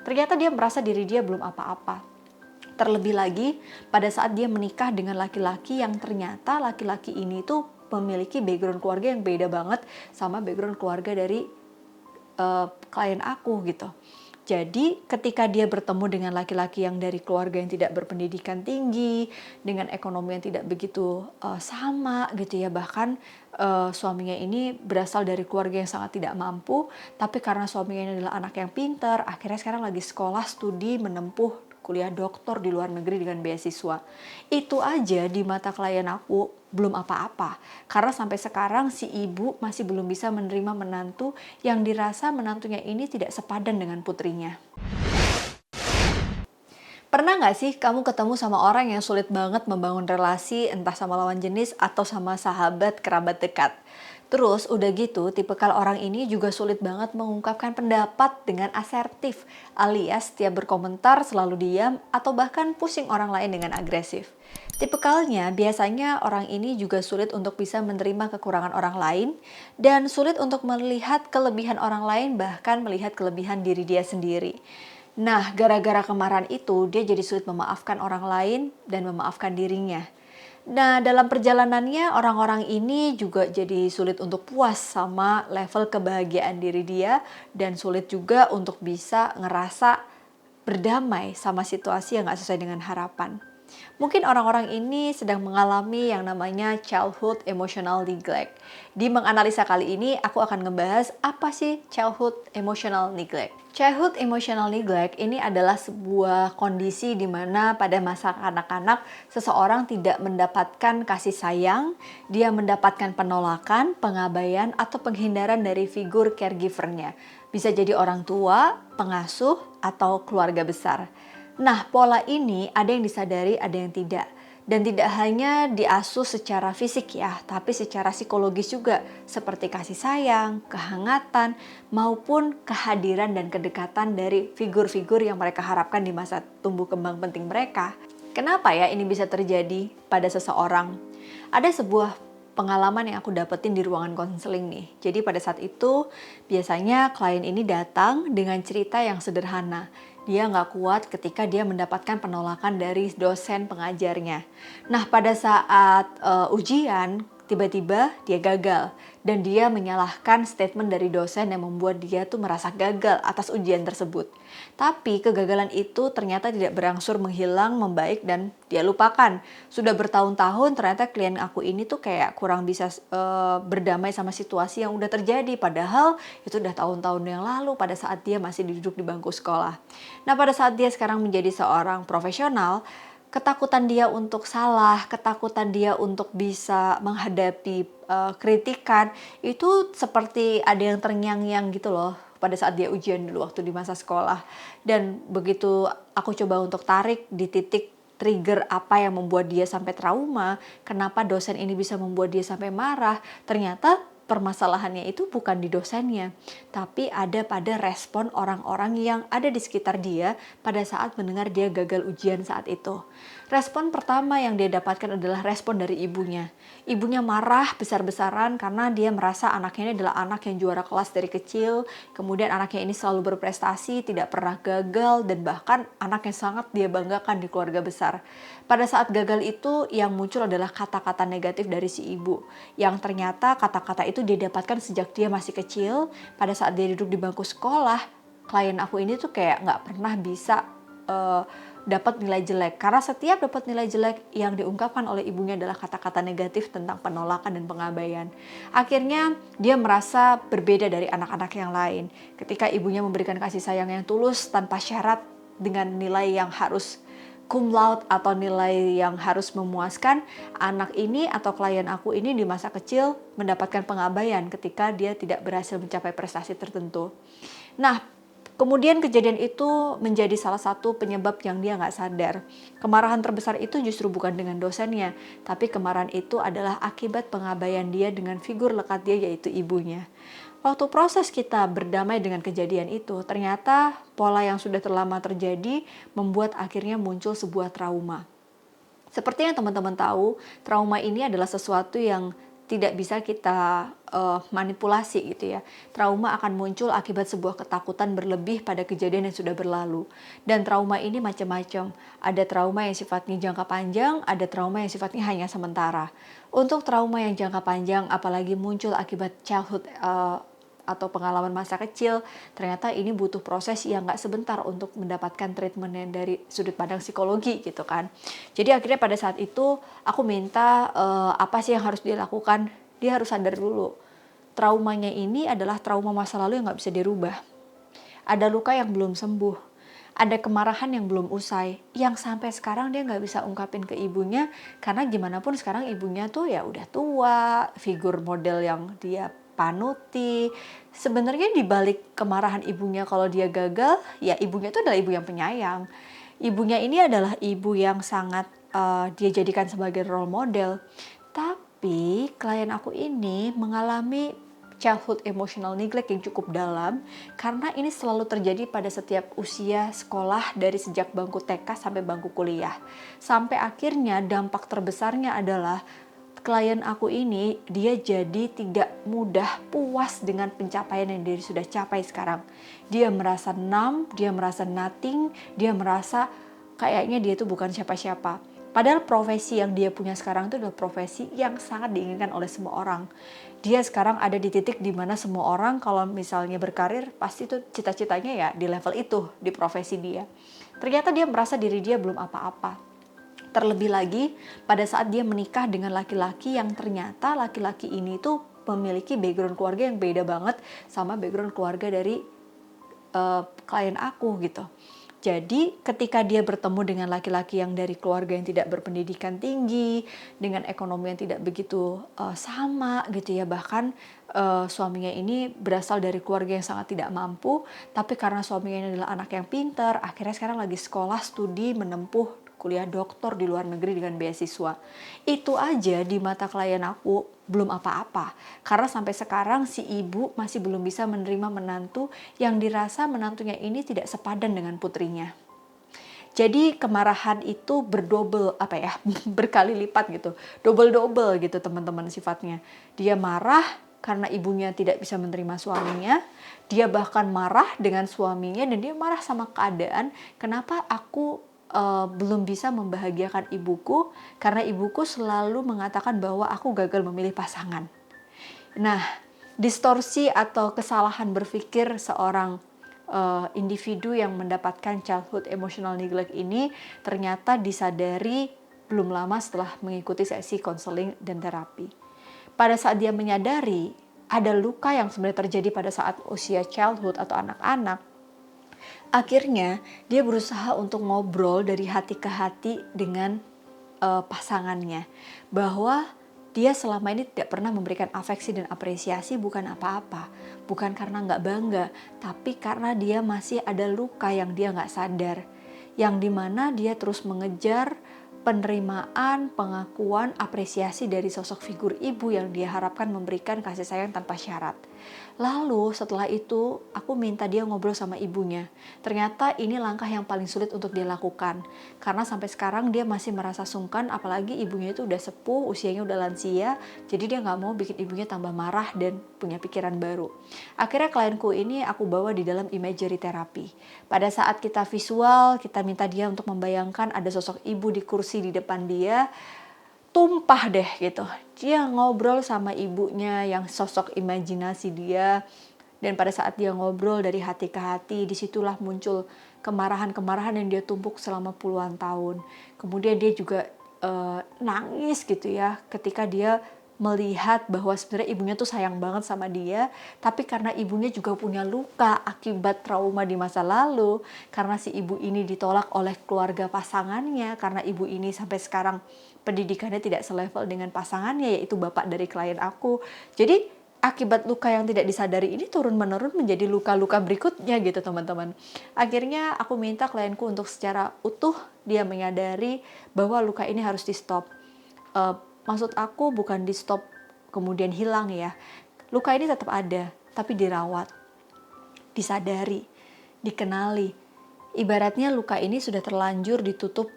Ternyata dia merasa diri dia belum apa-apa. Terlebih lagi pada saat dia menikah dengan laki-laki yang ternyata laki-laki ini tuh memiliki background keluarga yang beda banget sama background keluarga dari klien aku gitu. Jadi ketika dia bertemu dengan laki-laki yang dari keluarga yang tidak berpendidikan tinggi, dengan ekonomi yang tidak begitu sama gitu ya, bahkan suaminya ini berasal dari keluarga yang sangat tidak mampu, tapi karena suaminya ini adalah anak yang pintar, akhirnya sekarang lagi sekolah studi menempuh kuliah doktor di luar negeri dengan beasiswa. Itu aja di mata klien aku belum apa-apa. Karena sampai sekarang si ibu masih belum bisa menerima menantu yang dirasa menantunya ini tidak sepadan dengan putrinya. Pernah nggak sih kamu ketemu sama orang yang sulit banget membangun relasi entah sama lawan jenis atau sama sahabat kerabat dekat? Terus udah gitu tipikal orang ini juga sulit banget mengungkapkan pendapat dengan asertif alias setiap berkomentar selalu diam atau bahkan pusing orang lain dengan agresif. Tipikalnya biasanya orang ini juga sulit untuk bisa menerima kekurangan orang lain dan sulit untuk melihat kelebihan orang lain bahkan melihat kelebihan diri dia sendiri. Nah, gara-gara kemarahan itu, dia jadi sulit memaafkan orang lain dan memaafkan dirinya. Nah, dalam perjalanannya, orang-orang ini juga jadi sulit untuk puas sama level kebahagiaan diri dia dan sulit juga untuk bisa ngerasa berdamai sama situasi yang gak sesuai dengan harapan. Mungkin orang-orang ini sedang mengalami yang namanya childhood emotional neglect. Di menganalisa kali ini, aku akan ngebahas apa sih childhood emotional neglect. Childhood emotional neglect ini adalah sebuah kondisi di mana pada masa kanak-kanak seseorang tidak mendapatkan kasih sayang, dia mendapatkan penolakan, pengabaian, atau penghindaran dari figur caregiver-nya. Bisa jadi orang tua, pengasuh, atau keluarga besar. Nah, pola ini ada yang disadari, ada yang tidak. Dan tidak hanya diasuh secara fisik ya, tapi secara psikologis juga. Seperti kasih sayang, kehangatan, maupun kehadiran dan kedekatan dari figur-figur yang mereka harapkan di masa tumbuh kembang penting mereka. Kenapa ya ini bisa terjadi pada seseorang? Ada sebuah pengalaman yang aku dapetin di ruangan konseling nih. Jadi pada saat itu biasanya klien ini datang dengan cerita yang sederhana. Dia nggak kuat ketika dia mendapatkan penolakan dari dosen pengajarnya. Nah pada saat ujian tiba-tiba dia gagal dan dia menyalahkan statement dari dosen yang membuat dia tuh merasa gagal atas ujian tersebut. Tapi kegagalan itu ternyata tidak berangsur menghilang, membaik dan dia lupakan. Sudah bertahun-tahun ternyata klien aku ini tuh kayak kurang bisa berdamai sama situasi yang udah terjadi. Padahal itu udah tahun-tahun yang lalu pada saat dia masih duduk di bangku sekolah. Nah pada saat dia sekarang menjadi seorang profesional, ketakutan dia untuk salah, ketakutan dia untuk bisa menghadapi kritikan itu seperti ada yang terngiang-ngiang gitu loh pada saat dia ujian dulu waktu di masa sekolah. Dan begitu aku coba untuk tarik di titik trigger apa yang membuat dia sampai trauma, kenapa dosen ini bisa membuat dia sampai marah, ternyata permasalahannya itu bukan di dosennya, tapi ada pada respon orang-orang yang ada di sekitar dia pada saat mendengar dia gagal ujian saat itu. Respon pertama yang dia dapatkan adalah respon dari ibunya. Ibunya marah besar-besaran karena dia merasa anaknya ini adalah anak yang juara kelas dari kecil, kemudian anaknya ini selalu berprestasi, tidak pernah gagal, dan bahkan anak yang sangat dia banggakan di keluarga besar. Pada saat gagal itu yang muncul adalah kata-kata negatif dari si ibu, yang ternyata kata-kata itu dia dapatkan sejak dia masih kecil. Pada saat dia duduk di bangku sekolah, klien aku ini tuh kayak nggak pernah bisa dapat nilai jelek, karena setiap dapat nilai jelek yang diungkapkan oleh ibunya adalah kata-kata negatif tentang penolakan dan pengabaian. Akhirnya dia merasa berbeda dari anak-anak yang lain. Ketika ibunya memberikan kasih sayang yang tulus tanpa syarat dengan nilai yang harus cum laude atau nilai yang harus memuaskan, anak ini atau klien aku ini di masa kecil mendapatkan pengabaian ketika dia tidak berhasil mencapai prestasi tertentu. Nah, kemudian kejadian itu menjadi salah satu penyebab yang dia nggak sadar. Kemarahan terbesar itu justru bukan dengan dosennya, tapi kemarahan itu adalah akibat pengabaian dia dengan figur lekat dia yaitu ibunya. Waktu proses kita berdamai dengan kejadian itu, ternyata pola yang sudah terlama terjadi membuat akhirnya muncul sebuah trauma. Seperti yang teman-teman tahu, trauma ini adalah sesuatu yang tidak bisa kita manipulasi gitu ya. Trauma akan muncul akibat sebuah ketakutan berlebih pada kejadian yang sudah berlalu. Dan trauma ini macam-macam. Ada trauma yang sifatnya jangka panjang, ada trauma yang sifatnya hanya sementara. Untuk trauma yang jangka panjang, apalagi muncul akibat childhood atau pengalaman masa kecil, ternyata ini butuh proses yang nggak sebentar untuk mendapatkan treatmentnya dari sudut pandang psikologi gitu kan. Jadi akhirnya pada saat itu aku minta apa sih yang harus dia lakukan. Dia harus sadar dulu, traumanya ini adalah trauma masa lalu yang nggak bisa dirubah. Ada luka yang belum sembuh, ada kemarahan yang belum usai, yang sampai sekarang dia nggak bisa ungkapin ke ibunya, karena gimana pun sekarang ibunya tuh ya udah tua, figur model yang dia panuti. Sebenarnya di balik kemarahan ibunya kalau dia gagal, ya ibunya itu adalah ibu yang penyayang. Ibunya ini adalah ibu yang sangat dia jadikan sebagai role model. Tapi klien aku ini mengalami childhood emotional neglect yang cukup dalam, karena ini selalu terjadi pada setiap usia sekolah dari sejak bangku TK sampai bangku kuliah. Sampai akhirnya dampak terbesarnya adalah klien aku ini dia jadi tidak mudah puas dengan pencapaian yang dia sudah capai sekarang. Dia merasa numb, dia merasa nothing, dia merasa kayaknya dia itu bukan siapa-siapa. Padahal profesi yang dia punya sekarang itu adalah profesi yang sangat diinginkan oleh semua orang. Dia sekarang ada di titik di mana semua orang kalau misalnya berkarir pasti itu cita-citanya ya di level itu, di profesi dia. Ternyata dia merasa diri dia belum apa-apa. Terlebih lagi pada saat dia menikah dengan laki-laki yang ternyata laki-laki ini tuh memiliki background keluarga yang beda banget sama background keluarga dari klien aku gitu. Jadi ketika dia bertemu dengan laki-laki yang dari keluarga yang tidak berpendidikan tinggi, dengan ekonomi yang tidak begitu sama gitu ya, bahkan suaminya ini berasal dari keluarga yang sangat tidak mampu, tapi karena suaminya ini adalah anak yang pintar, akhirnya sekarang lagi sekolah, studi, menempuh kuliah doktor di luar negeri dengan beasiswa. Itu aja di mata klien aku belum apa-apa. Karena sampai sekarang si ibu masih belum bisa menerima menantu yang dirasa menantunya ini tidak sepadan dengan putrinya. Jadi kemarahan itu berkali lipat gitu. Double-double gitu teman-teman sifatnya. Dia marah karena ibunya tidak bisa menerima suaminya. Dia bahkan marah dengan suaminya dan dia marah sama keadaan. Kenapa aku belum bisa membahagiakan ibuku karena ibuku selalu mengatakan bahwa aku gagal memilih pasangan. Nah, distorsi atau kesalahan berpikir seorang individu yang mendapatkan childhood emotional neglect ini ternyata disadari belum lama setelah mengikuti sesi konseling dan terapi. Pada saat dia menyadari ada luka yang sebenarnya terjadi pada saat usia childhood atau anak-anak, akhirnya dia berusaha untuk ngobrol dari hati ke hati dengan pasangannya, bahwa dia selama ini tidak pernah memberikan afeksi dan apresiasi bukan apa-apa, bukan karena nggak bangga, tapi karena dia masih ada luka yang dia nggak sadar, yang dimana dia terus mengejar penerimaan, pengakuan, apresiasi dari sosok figur ibu yang dia harapkan memberikan kasih sayang tanpa syarat. Lalu setelah itu aku minta dia ngobrol sama ibunya. Ternyata ini langkah yang paling sulit untuk dia lakukan. Karena sampai sekarang dia masih merasa sungkan, apalagi ibunya itu udah sepuh, usianya udah lansia. Jadi dia gak mau bikin ibunya tambah marah dan punya pikiran baru. Akhirnya klienku ini aku bawa di dalam imagery terapi. Pada saat kita visual, kita minta dia untuk membayangkan ada sosok ibu di kursi di depan dia. Tumpah deh gitu. Dia ngobrol sama ibunya yang sosok imajinasi dia. Dan pada saat dia ngobrol dari hati ke hati, disitulah muncul kemarahan-kemarahan yang dia tumpuk selama puluhan tahun. Kemudian dia juga nangis gitu ya ketika dia melihat bahwa sebenarnya ibunya tuh sayang banget sama dia, tapi karena ibunya juga punya luka akibat trauma di masa lalu, karena si ibu ini ditolak oleh keluarga pasangannya, karena ibu ini sampai sekarang pendidikannya tidak selevel dengan pasangannya, yaitu bapak dari klien aku. Jadi akibat luka yang tidak disadari ini turun-menurun menjadi luka-luka berikutnya gitu teman-teman. Akhirnya aku minta klienku untuk secara utuh dia menyadari bahwa luka ini harus di stop. Maksud aku bukan di stop kemudian hilang ya. Luka ini tetap ada, tapi dirawat, disadari, dikenali. Ibaratnya luka ini sudah terlanjur ditutup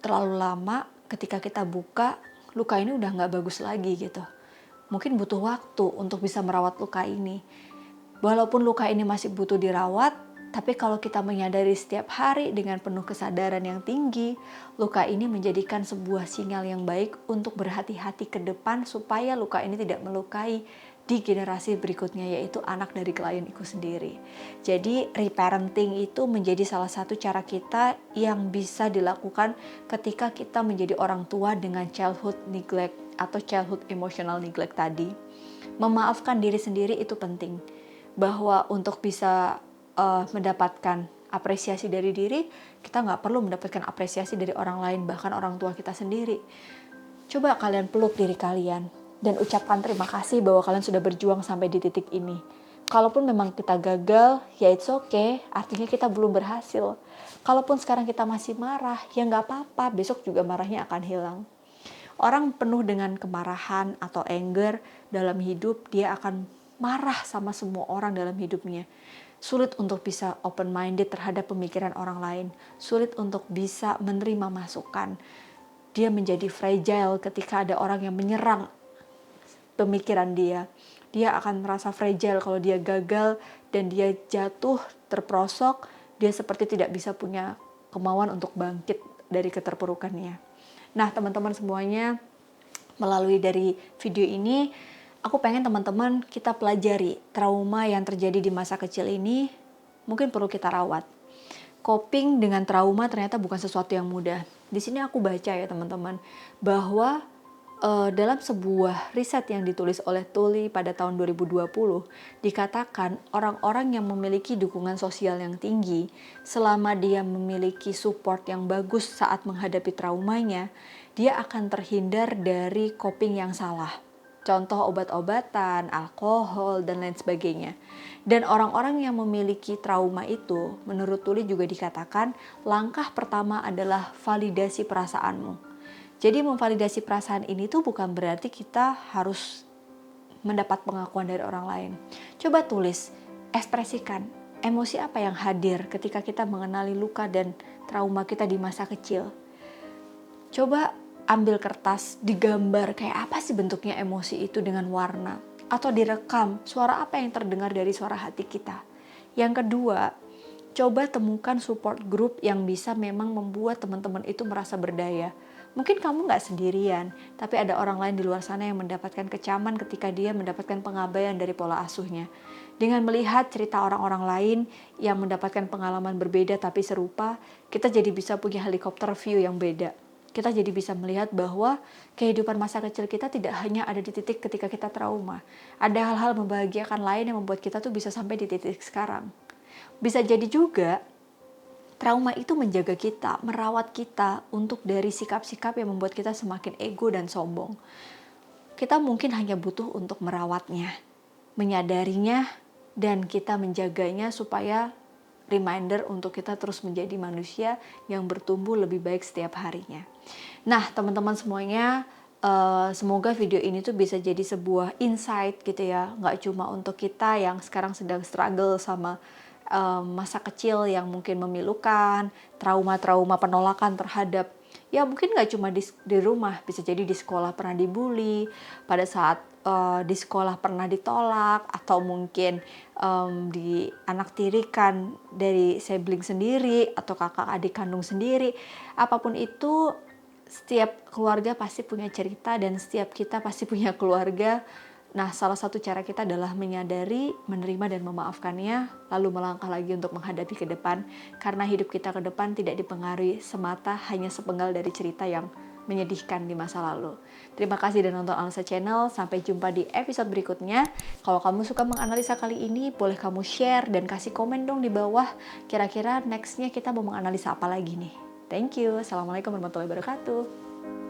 terlalu lama, ketika kita buka, luka ini udah gak bagus lagi gitu. mungkin butuh waktu untuk bisa merawat luka ini. Walaupun luka ini masih butuh dirawat, tapi kalau kita menyadari setiap hari dengan penuh kesadaran yang tinggi, luka ini menjadikan sebuah sinyal yang baik untuk berhati-hati ke depan supaya luka ini tidak melukai di generasi berikutnya, yaitu anak dari klien itu sendiri. Jadi reparenting itu menjadi salah satu cara kita yang bisa dilakukan ketika kita menjadi orang tua dengan childhood neglect atau childhood emotional neglect tadi. Memaafkan diri sendiri itu penting, bahwa untuk bisa mendapatkan apresiasi dari diri, kita nggak perlu mendapatkan apresiasi dari orang lain, bahkan orang tua kita sendiri. Coba kalian peluk diri kalian dan ucapkan terima kasih bahwa kalian sudah berjuang sampai di titik ini. Kalaupun memang kita gagal, ya it's okay, artinya kita belum berhasil. Kalaupun sekarang kita masih marah, ya nggak apa-apa, besok juga marahnya akan hilang. Orang penuh dengan kemarahan atau anger dalam hidup, dia akan marah sama semua orang dalam hidupnya. Sulit untuk bisa open-minded terhadap pemikiran orang lain. Sulit untuk bisa menerima masukan. Dia menjadi fragile ketika ada orang yang menyerang pemikiran dia. Dia akan merasa fragile kalau dia gagal dan dia jatuh, terperosok. Dia seperti tidak bisa punya kemauan untuk bangkit dari keterpurukannya. Nah, teman-teman semuanya, melalui dari video ini, aku pengen teman-teman kita pelajari trauma yang terjadi di masa kecil ini mungkin perlu kita rawat. Coping dengan trauma ternyata bukan sesuatu yang mudah. Di sini aku baca ya teman-teman, bahwa dalam sebuah riset yang ditulis oleh Tully pada tahun 2020, dikatakan orang-orang yang memiliki dukungan sosial yang tinggi, selama dia memiliki support yang bagus saat menghadapi traumanya, dia akan terhindar dari coping yang salah. Contoh obat-obatan, alkohol, dan lain sebagainya. Dan orang-orang yang memiliki trauma itu, menurut Tully juga dikatakan, langkah pertama adalah validasi perasaanmu. Jadi memvalidasi perasaan ini tuh bukan berarti kita harus mendapat pengakuan dari orang lain. Coba tulis, ekspresikan emosi apa yang hadir ketika kita mengenali luka dan trauma kita di masa kecil. Coba ambil kertas, digambar kayak apa sih bentuknya emosi itu dengan warna. Atau direkam, suara apa yang terdengar dari suara hati kita. Yang kedua, coba temukan support group yang bisa memang membuat teman-teman itu merasa berdaya. Mungkin kamu gak sendirian, tapi ada orang lain di luar sana yang mendapatkan kecaman ketika dia mendapatkan pengabaian dari pola asuhnya. Dengan melihat cerita orang-orang lain yang mendapatkan pengalaman berbeda tapi serupa, kita jadi bisa punya helikopter view yang beda. Kita jadi bisa melihat bahwa kehidupan masa kecil kita tidak hanya ada di titik ketika kita trauma. Ada hal-hal membahagiakan lain yang membuat kita tuh bisa sampai di titik sekarang. Bisa jadi juga trauma itu menjaga kita, merawat kita untuk dari sikap-sikap yang membuat kita semakin ego dan sombong. Kita mungkin hanya butuh untuk merawatnya, menyadarinya, dan kita menjaganya supaya reminder untuk kita terus menjadi manusia yang bertumbuh lebih baik setiap harinya. Nah, teman-teman semuanya, semoga video ini tuh bisa jadi sebuah insight gitu ya. Nggak cuma untuk kita yang sekarang sedang struggle sama masa kecil yang mungkin memilukan, trauma-trauma penolakan terhadap, ya mungkin nggak cuma di rumah, bisa jadi di sekolah pernah dibully, pada saat di sekolah pernah ditolak, atau mungkin di anak tirikan dari sibling sendiri atau kakak adik kandung sendiri. Apapun itu, setiap keluarga pasti punya cerita dan setiap kita pasti punya keluarga. Nah, salah satu cara kita adalah menyadari, menerima dan memaafkannya, lalu melangkah lagi untuk menghadapi ke depan, karena hidup kita ke depan tidak dipengaruhi semata hanya sepenggal dari cerita yang menyedihkan di masa lalu. Terima kasih sudah nonton Analisa Channel, sampai jumpa di episode berikutnya. Kalau kamu suka menganalisa kali ini, boleh kamu share dan kasih komen dong di bawah, kira-kira nextnya kita mau menganalisa apa lagi nih. Thank you, Assalamualaikum warahmatullahi wabarakatuh.